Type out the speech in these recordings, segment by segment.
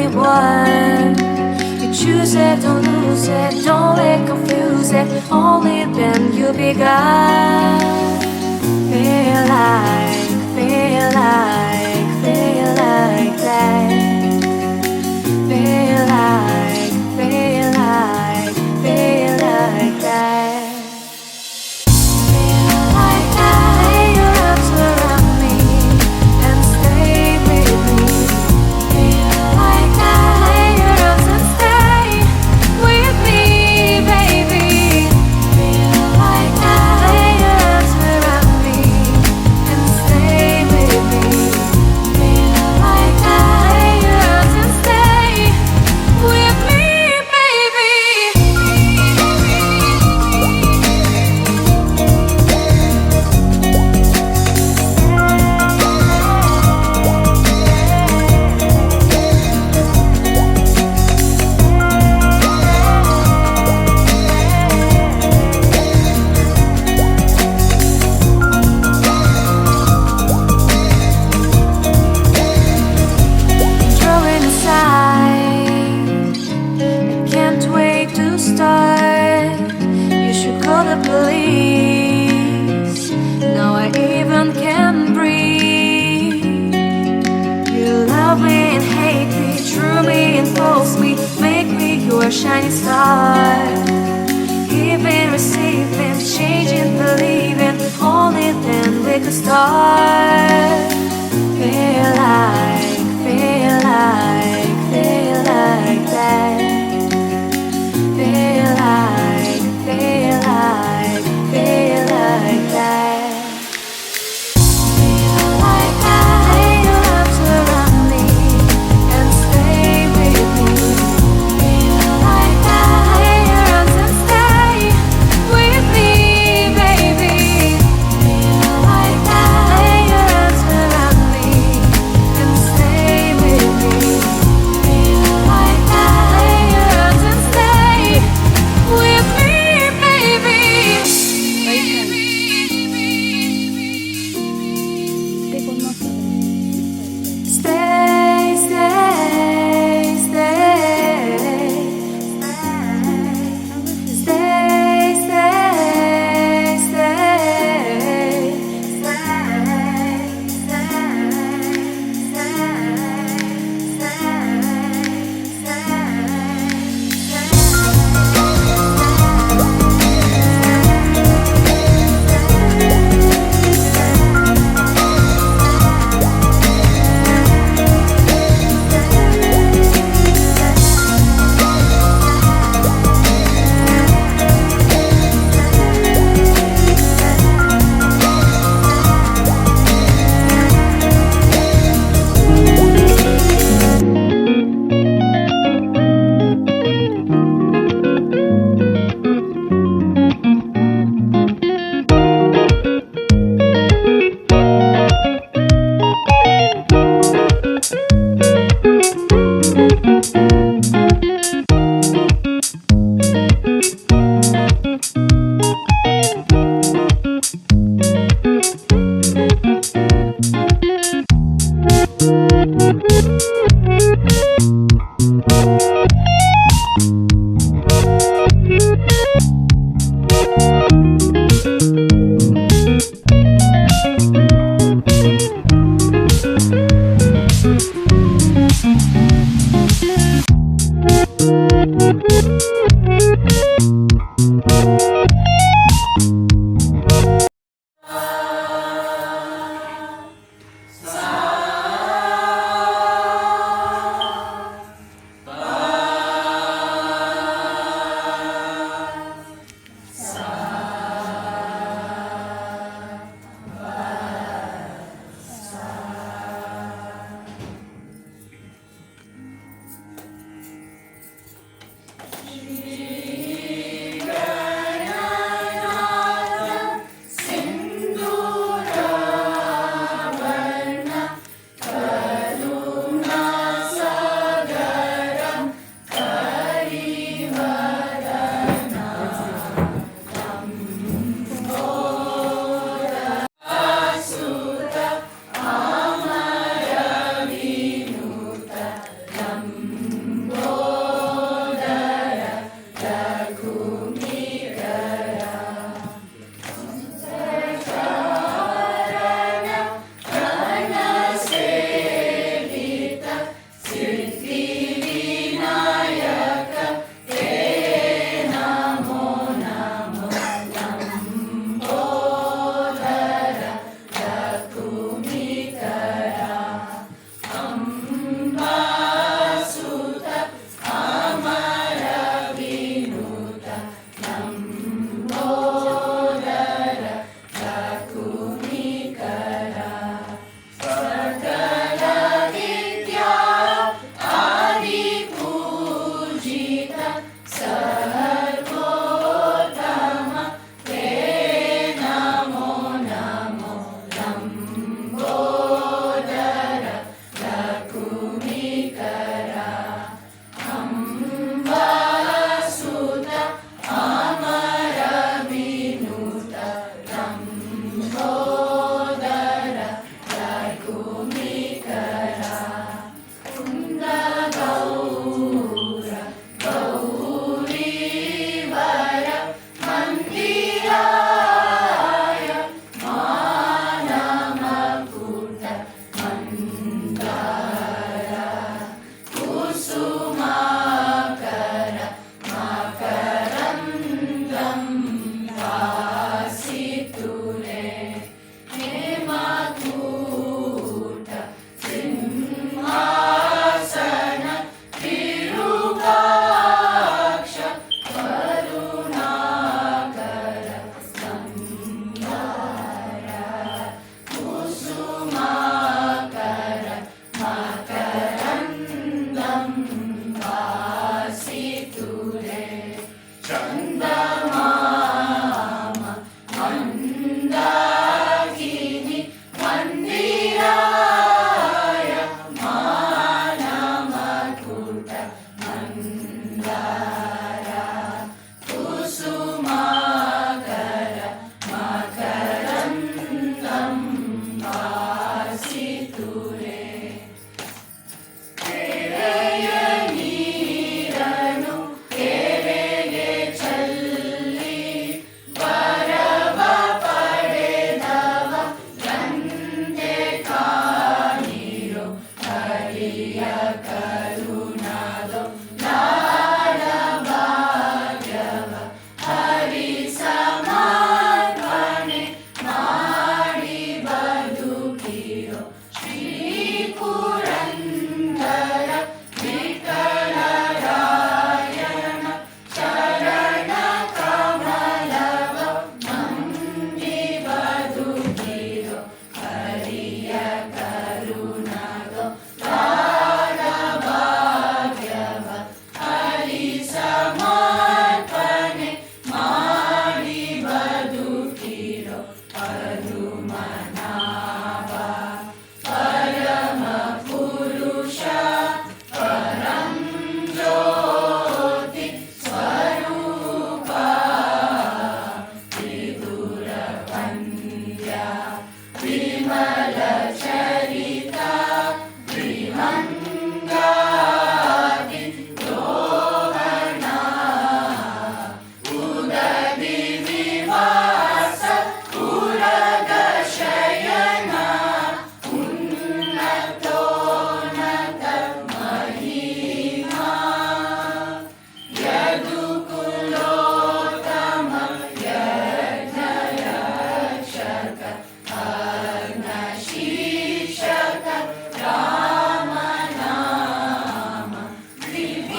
only one. You choose it, don't lose it, don't let confuse it. Only then you begun. Feel like, feel like, feel like that. Feel like, feel like, feel like that. Feel like that. Lay your arms around me and stay with me. Feel like that. Lay your arms and stay with me, baby. Feel like that. Lay your arms around me and stay with me. Feel like that. Lay your arms and stay with me, baby. Throwing aside, I can't wait to start. You should call the police. Now I even can breathe. You love me and hate me, true me and false me, make me your shining star. Giving, receiving, changing, believing, only then we could start. Feel like, feel like, feel like that. Feel like, feel like, feel like that. Feel like that. Lay your arms around me and stay with me. Feel like that. Lay your arms and stay with me, baby. Feel like that. Lay your arms around me and stay with me.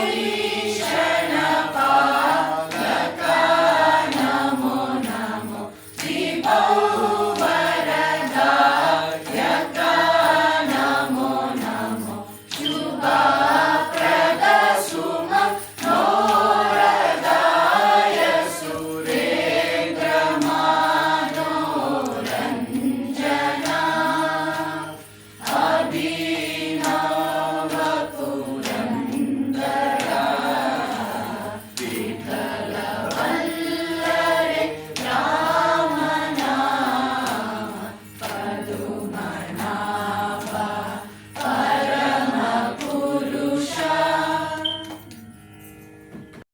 We